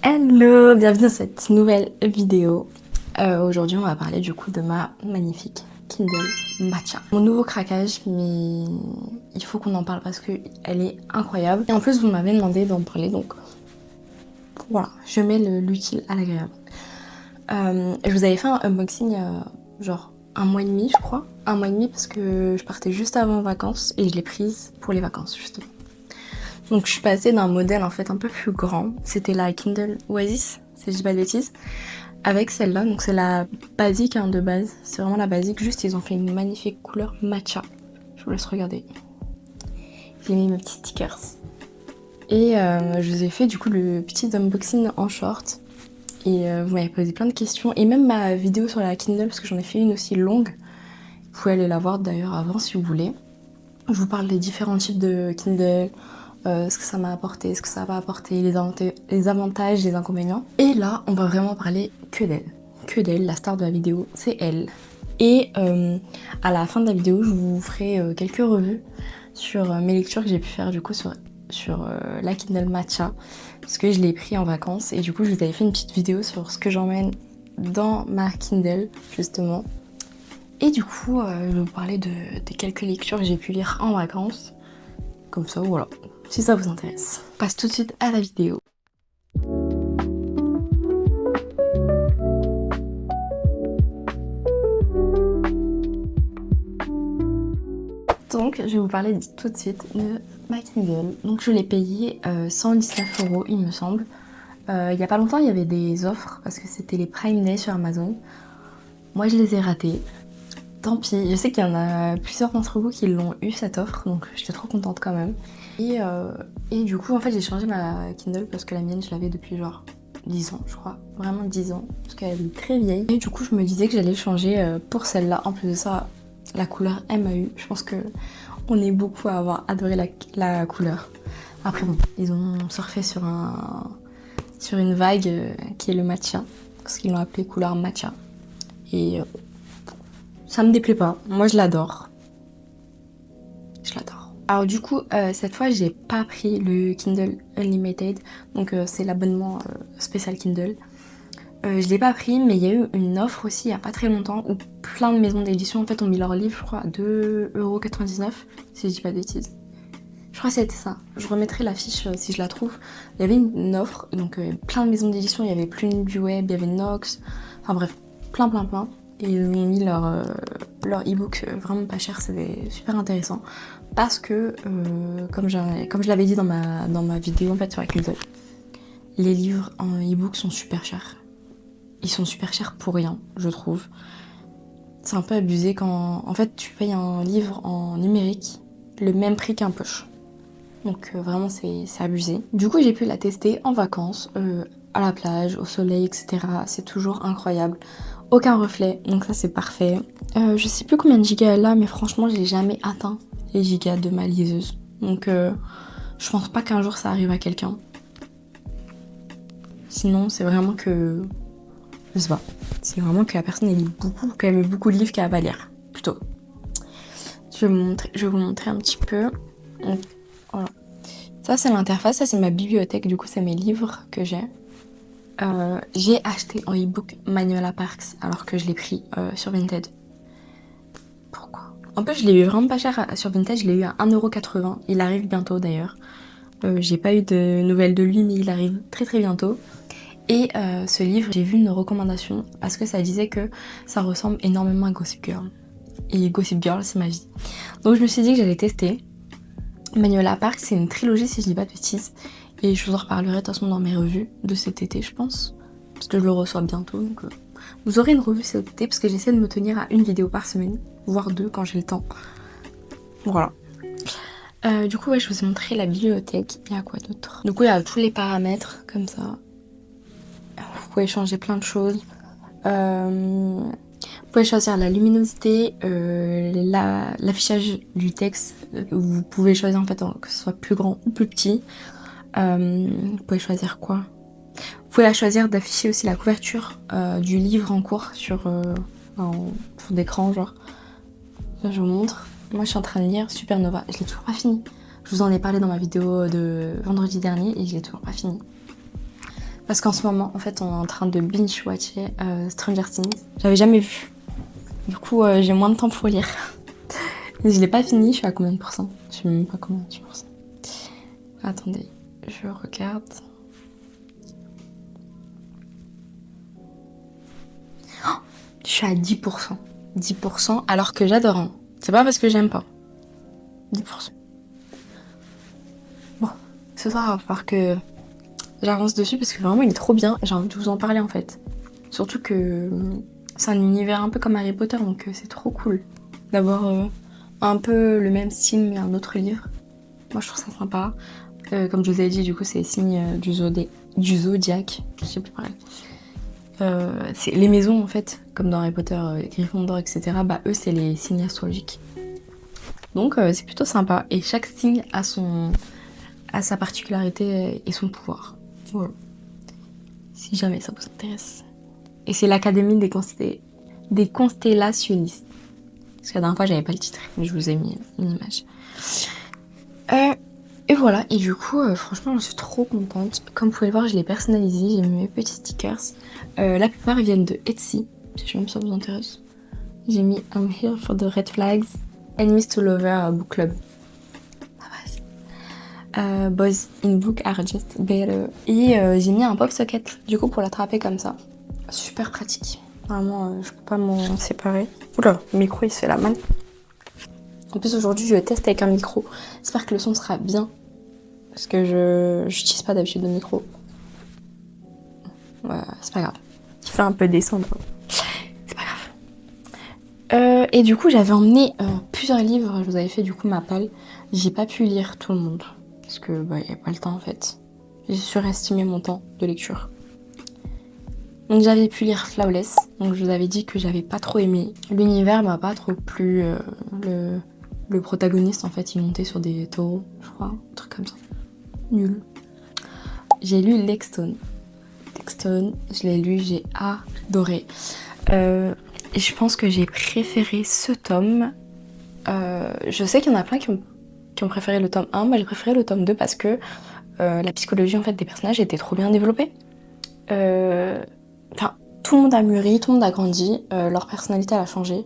Hello, bienvenue dans cette nouvelle vidéo. Aujourd'hui, on va parler du coup de ma magnifique Kindle Matcha. Mon nouveau craquage, mais il faut qu'on en parle parce que elle est incroyable. Et en plus, vous m'avez demandé d'en parler, donc voilà, je mets l'utile à l'agréable. Je vous avais fait un unboxing il y a genre un mois et demi, je crois. Un mois et demi parce que je partais juste avant les vacances et je l'ai prise pour les vacances, justement. Donc je suis passée d'un modèle en fait un peu plus grand. C'était la Kindle Oasis, si je dis pas de bêtises. Avec celle-là, donc c'est la basique de base. C'est vraiment la basique, juste ils ont fait une magnifique couleur matcha. Je vous laisse regarder. J'ai mis mes petits stickers. Et je vous ai fait du coup le petit unboxing en short. Et vous m'avez posé plein de questions. Et même ma vidéo sur la Kindle, parce que j'en ai fait une aussi longue. Vous pouvez aller la voir d'ailleurs avant si vous voulez. Je vous parle des différents types de Kindle, ce que ça m'a apporté, ce que ça va apporter, les avantages, les inconvénients. Et là, on va vraiment parler que d'elle. Que d'elle, la star de la vidéo, c'est elle. Et à la fin de la vidéo, je vous ferai quelques revues sur mes lectures que j'ai pu faire du coup sur la Kindle Matcha, parce que je l'ai pris en vacances et du coup je vous avais fait une petite vidéo sur ce que j'emmène dans ma Kindle justement. Et du coup, je vais vous parler des quelques lectures que j'ai pu lire en vacances. Comme ça, voilà, si ça vous intéresse. On passe tout de suite à la vidéo. Donc, je vais vous parler tout de suite de ma Kindle. Donc, je l'ai payé 119 € il me semble. Il y a pas longtemps, il y avait des offres parce que c'était les Prime Day sur Amazon. Moi, je les ai ratés. Tant pis, je sais qu'il y en a plusieurs d'entre vous qui l'ont eu cette offre, donc j'étais trop contente quand même. Et du coup, en fait, j'ai changé ma Kindle parce que la mienne, je l'avais depuis genre 10 ans, je crois. Vraiment 10 ans, parce qu'elle est très vieille. Et du coup, je me disais que j'allais changer pour celle-là. En plus de ça, la couleur MAU, je pense que on est beaucoup à avoir adoré la couleur. Après bon, ils ont surfé sur une vague qui est le matcha, parce qu'ils l'ont appelé couleur matcha. Et ça me déplaît pas, moi je l'adore. Je l'adore. Alors du coup, cette fois j'ai pas pris le Kindle Unlimited, donc c'est l'abonnement spécial Kindle. Je l'ai pas pris, mais il y a eu une offre aussi il y a pas très longtemps où plein de maisons d'édition en fait ont mis leurs livres, je crois, à 2,99 €, si je dis pas de bêtises. Je crois que c'était ça. Je remettrai l'affiche si je la trouve. Il y avait une offre, donc plein de maisons d'édition, il y avait Plume du Web, il y avait Nox, enfin bref, plein. Et ils ont mis leur e-book vraiment pas cher, c'était super intéressant. Parce que, comme je l'avais dit dans ma vidéo en fait sur la Kindle, les livres en e-book sont super chers. Ils sont super chers pour rien, je trouve. C'est un peu abusé quand en fait tu payes un livre en numérique le même prix qu'un poche. Donc vraiment c'est abusé. Du coup j'ai pu la tester en vacances, à la plage, au soleil, etc. C'est toujours incroyable. Aucun reflet, donc ça c'est parfait. Je sais plus combien de gigas elle a, mais franchement j'ai jamais atteint les gigas de ma liseuse. Donc je pense pas qu'un jour ça arrive à quelqu'un. Sinon c'est vraiment que... Je sais pas. C'est vraiment que la personne elle lit beaucoup, qu'elle met beaucoup de livres qu'elle va lire. Plutôt. Je vais vous montrer un petit peu. Donc, voilà. Ça c'est l'interface, ça c'est ma bibliothèque, du coup c'est mes livres que j'ai. J'ai acheté en e-book Manuela Parks alors que je l'ai pris sur Vinted. Pourquoi? En plus je l'ai eu vraiment pas cher sur Vinted, je l'ai eu à 1,80 €. Il arrive bientôt d'ailleurs. J'ai pas eu de nouvelles de lui mais il arrive très bientôt. Et ce livre, j'ai vu une recommandation parce que ça disait que ça ressemble énormément à Gossip Girl. Et Gossip Girl, c'est ma vie. Donc je me suis dit que j'allais tester. Manuela Parks, c'est une trilogie si je dis pas de bêtises. Et je vous en reparlerai de toute façon dans mes revues de cet été, je pense. Parce que je le reçois bientôt. Donc vous aurez une revue cet été parce que j'essaie de me tenir à une vidéo par semaine, voire deux quand j'ai le temps. Voilà. Du coup, ouais, je vous ai montré la bibliothèque. Il y a quoi d'autre? Du coup, il y a tous les paramètres comme ça. Vous pouvez changer plein de choses. Vous pouvez choisir la luminosité, l'affichage du texte. Vous pouvez choisir en fait que ce soit plus grand ou plus petit. Vous pouvez choisir quoi? Vous pouvez choisir d'afficher aussi la couverture du livre en cours sur fond d'écran, genre. Là, je vous montre. Moi, je suis en train de lire Supernova. Je l'ai toujours pas fini. Je vous en ai parlé dans ma vidéo de vendredi dernier et je l'ai toujours pas fini. Parce qu'en ce moment, en fait, on est en train de binge-watcher Stranger Things. J'avais jamais vu. Du coup, j'ai moins de temps pour lire. Mais je l'ai pas fini, je suis à combien de pourcents? Je sais même pas combien de pourcents. Attendez, je regarde. Oh, je suis à 10%. 10% alors que j'adore. Hein. C'est pas parce que j'aime pas. 10%. Bon, ce soir, il va falloir que j'avance dessus parce que vraiment il est trop bien et j'ai envie de vous en parler en fait. Surtout que c'est un univers un peu comme Harry Potter donc c'est trop cool d'avoir un peu le même style mais un autre livre. Moi je trouve ça sympa. Comme je vous ai dit du coup c'est les signes du zodiaque, je sais plus pareil. C'est les maisons en fait, comme dans Harry Potter, Gryffondor, etc. Bah eux c'est les signes astrologiques. Donc c'est plutôt sympa et chaque signe a sa particularité et son pouvoir. Voilà. Si jamais ça vous intéresse. Et c'est l'Académie des constellationnistes. Parce que la dernière fois j'avais pas le titre, mais je vous ai mis une image. Et voilà, et du coup, franchement, je suis trop contente. Comme vous pouvez le voir, je l'ai personnalisé, j'ai mis mes petits stickers. La plupart ils viennent de Etsy, je sais même si ça vous intéresse. J'ai mis I'm here for the red flags, enemies to lover book club. Boys in book are just better. Et j'ai mis un pop socket, du coup, pour l'attraper comme ça. Super pratique. Vraiment, je peux pas m'en séparer. Oula, le micro il se fait la main. En plus aujourd'hui je teste avec un micro. J'espère que le son sera bien. Parce que je n'utilise pas d'habitude de micro. Ouais, c'est pas grave. Il fait un peu descendre. C'est pas grave. Et du coup j'avais emmené plusieurs livres. Je vous avais fait du coup ma palle. J'ai pas pu lire tout le monde. Parce que y avait pas le temps en fait. J'ai surestimé mon temps de lecture. Donc j'avais pu lire Flawless, donc je vous avais dit que j'avais pas trop aimé. L'univers m'a pas trop plu, le protagoniste en fait il montait sur des taureaux, je crois, un truc comme ça. Nul. J'ai lu Lexstone. Lexstone, je l'ai lu, j'ai adoré. Et je pense que j'ai préféré ce tome. Je sais qu'il y en a plein qui ont préféré le tome 1, moi j'ai préféré le tome 2 parce que la psychologie en fait des personnages était trop bien développée. Enfin, tout le monde a mûri, tout le monde a grandi, leur personnalité elle a changé.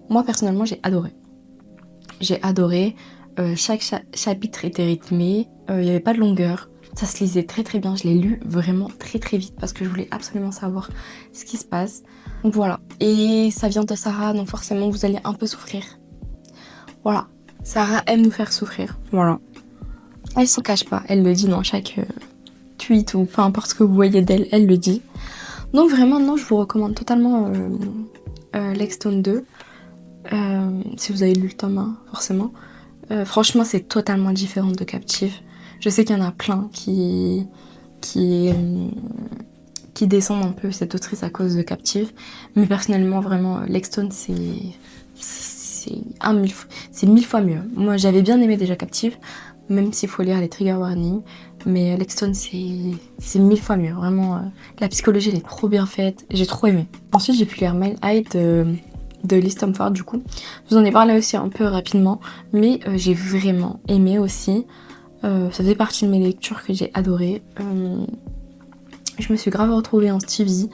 Moi personnellement j'ai adoré. J'ai adoré, chaque chapitre était rythmé, il n'y avait pas de longueur, ça se lisait très très bien, je l'ai lu vraiment très très vite parce que je voulais absolument savoir ce qui se passe. Donc voilà, et ça vient de Sarah, donc forcément vous allez un peu souffrir. Voilà, Sarah aime nous faire souffrir, voilà. Elle s'en cache pas, elle le dit dans chaque tweet ou peu importe ce que vous voyez d'elle, elle le dit. Donc vraiment, non, je vous recommande totalement Lexstone 2. Si vous avez lu le tome 1, forcément. Franchement, c'est totalement différent de Captive. Je sais qu'il y en a plein qui descendent un peu cette autrice à cause de Captive. Mais personnellement, vraiment, Lexstone, c'est 1000 fois mieux. Moi, j'avais bien aimé déjà Captive, même s'il faut lire les trigger warnings. Mais Lexstone, c'est 1000 fois mieux. Vraiment, la psychologie, elle est trop bien faite. J'ai trop aimé. Ensuite, j'ai pu lire Mile High de Liz Tomford, du coup. Je vous en ai parlé aussi un peu rapidement. Mais j'ai vraiment aimé aussi. Ça faisait partie de mes lectures que j'ai adorées. Je me suis grave retrouvée en Stevie.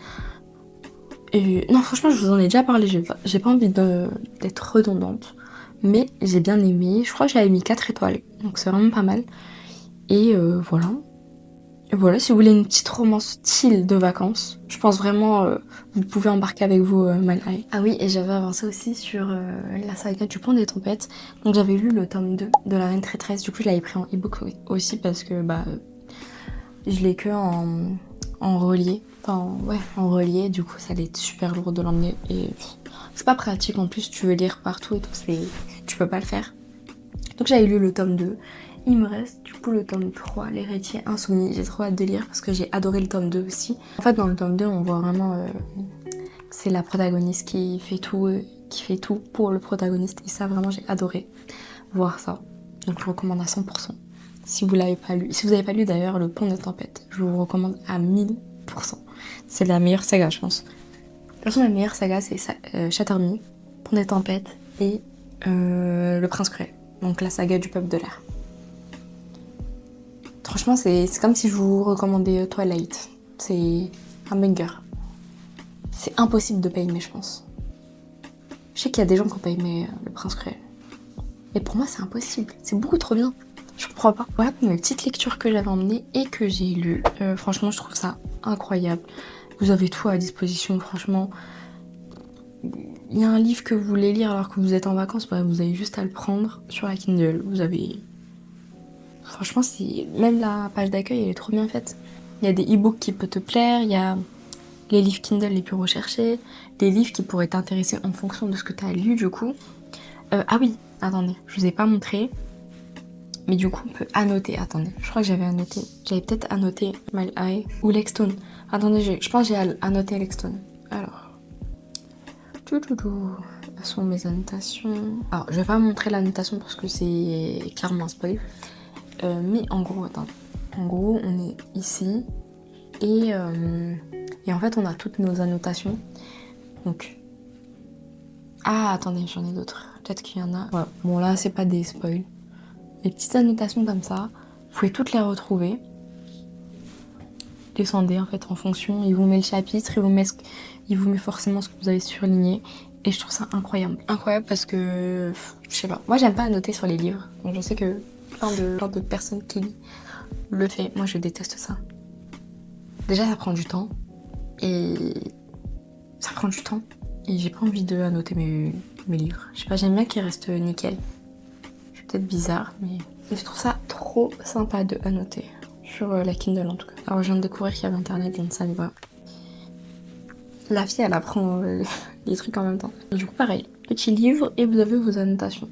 Et non, franchement, je vous en ai déjà parlé. J'ai pas envie d'être redondante. Mais j'ai bien aimé. Je crois que j'avais mis 4 étoiles. Donc c'est vraiment pas mal. Et voilà. Et voilà, si vous voulez une petite romance style de vacances, je pense vraiment vous pouvez embarquer avec vous Mile High. Ah oui, et j'avais avancé aussi sur la saga du Pont des Tempêtes. Donc j'avais lu le tome 2 de La Reine Traîtresse. Du coup, je l'avais pris en e-book aussi parce que je l'ai que en relié. Enfin, ouais, en relié. Du coup, ça allait être super lourd de l'emmener. Et c'est pas pratique. En plus, tu veux lire partout et tout. Tu peux pas le faire. Donc j'avais lu le tome 2. Il me reste du coup le tome 3, L'héritier insoumis. J'ai trop hâte de lire parce que j'ai adoré le tome 2 aussi. En fait, dans le tome 2, on voit vraiment c'est la protagoniste qui fait tout pour le protagoniste. Et ça, vraiment, j'ai adoré voir ça. Donc, je vous recommande à 100%. Si vous l'avez pas lu. Si vous n'avez pas lu d'ailleurs Le Pont des Tempêtes, je vous recommande à 1000%. C'est la meilleure saga, je pense. De toute façon, la meilleure saga, c'est Chattermee, Pont des Tempêtes et Le Prince Cruel. Donc, la saga du peuple de l'air. Franchement, c'est comme si je vous recommandais Twilight. C'est un banger. C'est impossible de pas aimer, je pense. Je sais qu'il y a des gens qui n'ont pas aimé Le Prince Cruel. Mais pour moi, c'est impossible. C'est beaucoup trop bien. Je comprends pas. Voilà pour mes petites lectures que j'avais emmenées et que j'ai lues. Franchement, je trouve ça incroyable. Vous avez tout à disposition, franchement. Il y a un livre que vous voulez lire alors que vous êtes en vacances, bah, vous avez juste à le prendre sur la Kindle. Vous avez... Franchement, même la page d'accueil, elle est trop bien faite. Il y a des e-books qui peuvent te plaire, il y a les livres Kindle les plus recherchés, des livres qui pourraient t'intéresser en fonction de ce que tu as lu du coup. Ah oui, attendez, je vous ai pas montré. Mais du coup, on peut annoter. Attendez, je crois que j'avais annoté. J'avais peut-être annoté Mile High ou Lexstone. Attendez, je pense que j'ai annoté Lexstone. Alors. Elles sont mes annotations. Alors, je vais pas montrer l'annotation parce que c'est clairement un spoil. Mais en gros, attends. En gros, on est ici. Et en fait, on a toutes nos annotations. Donc. Ah, attendez, j'en ai d'autres. Peut-être qu'il y en a. Ouais. Bon, là, c'est pas des spoils. Les petites annotations comme ça, vous pouvez toutes les retrouver. Descendez en fait en fonction, il vous met le chapitre, il vous met forcément ce que vous avez surligné. Et je trouve ça incroyable. Incroyable parce que, je sais pas, moi j'aime pas annoter sur les livres. Donc je sais que plein de personnes qui le font. Moi je déteste ça. Déjà ça prend du temps. Et j'ai pas envie de annoter mes livres. Je sais pas, j'aime bien qu'ils restent nickel. C'est peut-être bizarre, mais je trouve ça trop sympa de annoter. Sur la Kindle en tout cas. Alors je viens de découvrir qu'il y avait internet, je ne savais pas. La fille elle apprend les trucs en même temps. Et du coup pareil, petit livre et vous avez vos annotations.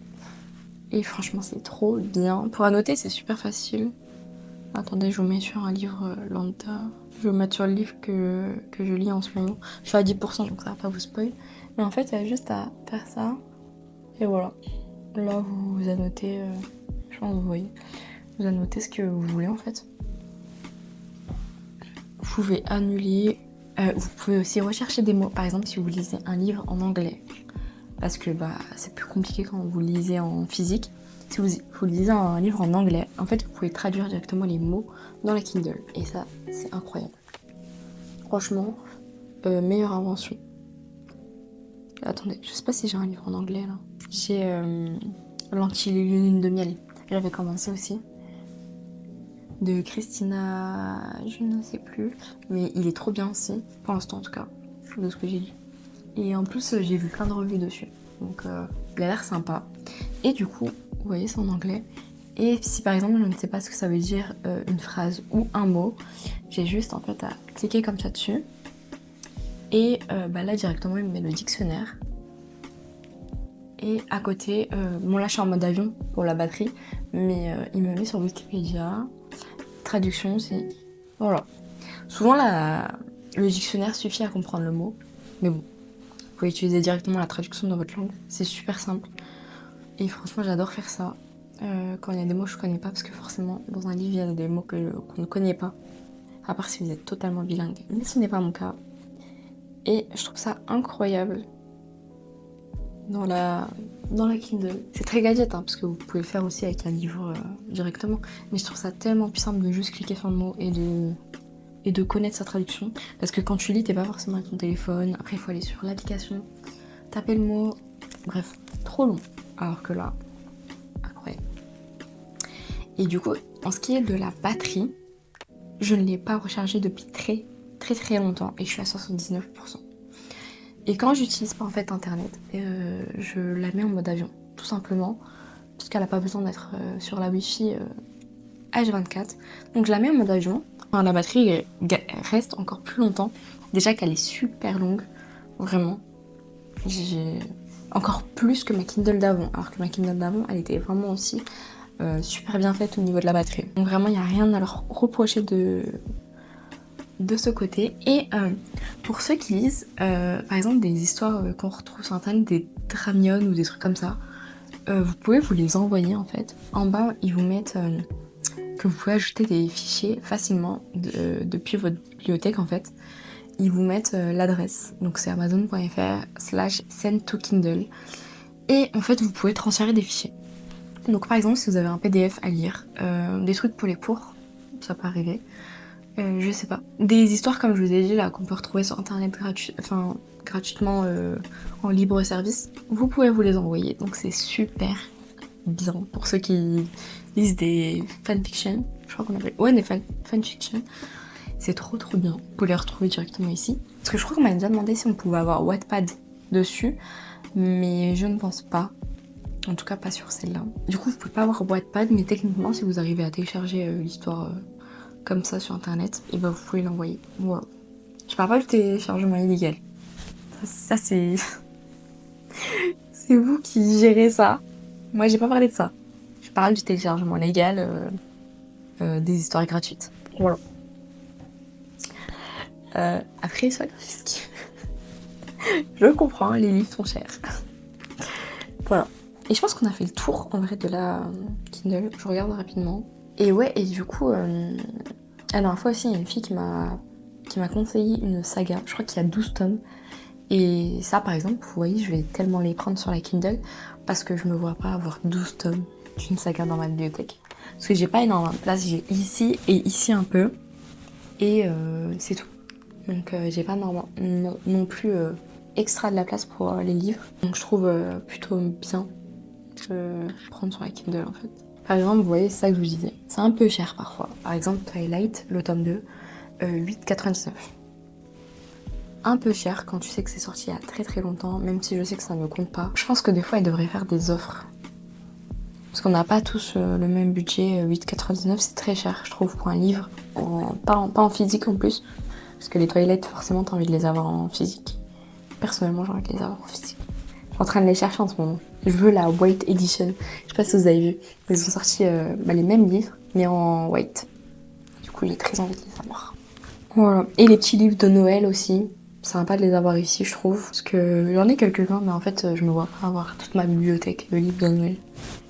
Et franchement c'est trop bien. Pour annoter c'est super facile. Attendez, je vous mets sur un livre lambda. Je vais vous mettre sur le livre que je lis en ce moment. Je suis à 10% donc ça va pas vous spoil. Mais en fait il y a juste à faire ça. Et voilà. Là vous annotez, je pense que vous voyez. Vous annotez ce que vous voulez en fait. Vous pouvez annuler, vous pouvez aussi rechercher des mots. Par exemple, si vous lisez un livre en anglais, parce que c'est plus compliqué quand vous lisez en physique. Si vous lisez un livre en anglais, en fait, vous pouvez traduire directement les mots dans la Kindle. Et ça, c'est incroyable. Franchement, meilleure invention. Attendez, je sais pas si j'ai un livre en anglais là. J'ai L'Anti-Lune de miel. J'avais commencé aussi. De Christina, je ne sais plus, mais il est trop bien aussi, pour l'instant en tout cas, de ce que j'ai lu. Et en plus, j'ai vu plein de revues dessus, donc il a l'air sympa. Et du coup, vous voyez, c'est en anglais. Et si par exemple, je ne sais pas ce que ça veut dire une phrase ou un mot, j'ai juste en fait à cliquer comme ça dessus. Et là, directement, il me met le dictionnaire. Et à côté, bon là, je suis en mode avion pour la batterie, mais il me met sur Wikipédia. Traduction aussi. Voilà. Souvent, le dictionnaire suffit à comprendre le mot. Mais bon, vous pouvez utiliser directement la traduction dans votre langue. C'est super simple. Et franchement, j'adore faire ça. Quand il y a des mots que je connais pas, parce que forcément, dans un livre, il y a des mots qu'on ne connaît pas. À part si vous êtes totalement bilingue. Mais ce n'est pas mon cas. Et je trouve ça incroyable. Dans la Kindle. C'est très gadget, hein, parce que vous pouvez le faire aussi avec un livre directement. Mais je trouve ça tellement plus simple de juste cliquer sur le mot et de connaître sa traduction. Parce que quand tu lis, t'es pas forcément avec ton téléphone. Après, il faut aller sur l'application, taper le mot. Bref, trop long. Alors que là, incroyable. Et du coup, en ce qui est de la batterie, je ne l'ai pas rechargée depuis très très très longtemps. Et je suis à 79%. Et quand j'utilise pas en fait internet, je la mets en mode avion, tout simplement, parce qu'elle a pas besoin d'être sur la wifi H24. Donc je la mets en mode avion. Enfin, la batterie reste encore plus longtemps. Déjà qu'elle est super longue, vraiment. J'ai encore plus que ma Kindle d'avant. Alors que ma Kindle d'avant, elle était vraiment aussi super bien faite au niveau de la batterie. Donc vraiment, il n'y a rien à leur reprocher de ce côté. Et pour ceux qui lisent par exemple des histoires qu'on retrouve sur internet, des Dramion ou des trucs comme ça, vous pouvez vous les envoyer en fait. En bas ils vous mettent que vous pouvez ajouter des fichiers facilement depuis votre bibliothèque en fait. Ils vous mettent l'adresse, donc c'est amazon.fr/send to Kindle, et en fait vous pouvez transférer des fichiers. Donc par exemple si vous avez un PDF à lire, des trucs pour les cours, ça peut arriver, Je sais pas. Des histoires comme je vous ai dit là qu'on peut retrouver sur internet gratuitement en libre service, vous pouvez vous les envoyer. Donc c'est super bien pour ceux qui lisent des fanfictions. Je crois qu'on appelle. Ouais, des fanfictions. C'est trop bien. Vous pouvez les retrouver directement ici. Parce que je crois qu'on m'a déjà demandé si on pouvait avoir Wattpad dessus, mais je ne pense pas. En tout cas, pas sur celle-là. Du coup, vous pouvez pas avoir Wattpad, mais techniquement, si vous arrivez à télécharger l'histoire comme ça sur internet, et ben vous pouvez l'envoyer. Voilà. Je parle pas du téléchargement illégal. Ça c'est. C'est vous qui gérez ça. Moi, j'ai pas parlé de ça. Je parle du téléchargement légal des histoires gratuites. Voilà. Après, ça, je comprends, les livres sont chers. Voilà. Et je pense qu'on a fait le tour en vrai de la Kindle. Je regarde rapidement. Et ouais, et du coup, la dernière fois aussi, il y a une fille qui m'a conseillé une saga. Je crois qu'il y a 12 tomes. Et ça, par exemple, vous voyez, je vais tellement les prendre sur la Kindle parce que je me vois pas avoir 12 tomes d'une saga dans ma bibliothèque. Parce que j'ai pas énormément de place, j'ai ici et ici un peu. Et c'est tout. Donc j'ai pas non plus extra de la place pour les livres. Donc je trouve plutôt bien de prendre sur la Kindle en fait. Par exemple, vous voyez, c'est ça que je vous disais. C'est un peu cher parfois. Par exemple, Twilight, le tome 2, 8,99. Un peu cher quand tu sais que c'est sorti il y a très longtemps, même si je sais que ça ne compte pas. Je pense que des fois, ils devraient faire des offres. Parce qu'on n'a pas tous le même budget. 8,99 c'est très cher, je trouve, pour un livre. Pas en physique en plus. Parce que les Twilight, forcément, t'as envie de les avoir en physique. Personnellement, j'ai envie de les avoir en physique. Je suis en train de les chercher en ce moment. Je veux la White Edition. Je sais pas si vous avez vu. Ils ont sorti les mêmes livres, mais en white. Du coup, j'ai très envie de les avoir. Voilà. Et les petits livres de Noël aussi. C'est sympa de les avoir ici, je trouve. Parce que j'en ai quelques-uns, mais en fait, je me vois pas avoir toute ma bibliothèque de livres de Noël.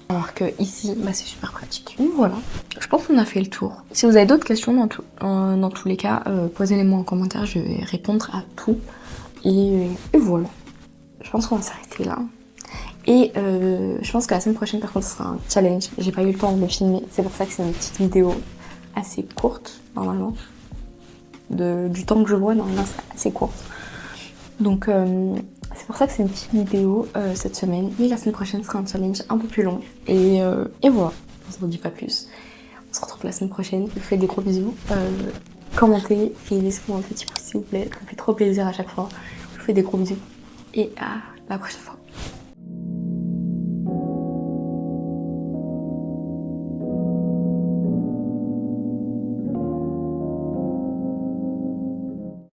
Alors que ici, bah, c'est super pratique. Donc voilà, je pense qu'on a fait le tour. Si vous avez d'autres questions, dans tous les cas, posez-les-moi en commentaire, je vais répondre à tout. Et voilà, je pense qu'on va s'arrêter là. Et je pense que la semaine prochaine, par contre, ce sera un challenge. J'ai pas eu le temps de le filmer, c'est pour ça que c'est une petite vidéo assez courte, normalement. Du temps que je vois, normalement, c'est assez courte. Donc c'est pour ça que c'est une petite vidéo cette semaine. Mais la semaine prochaine sera un challenge un peu plus long. Et voilà, on se redit pas plus. On se retrouve la semaine prochaine. Je vous fais des gros bisous. Commentez, laissez-moi un petit pouce s'il vous plaît. Ça me fait trop plaisir à chaque fois. Je vous fais des gros bisous. Et à la prochaine fois.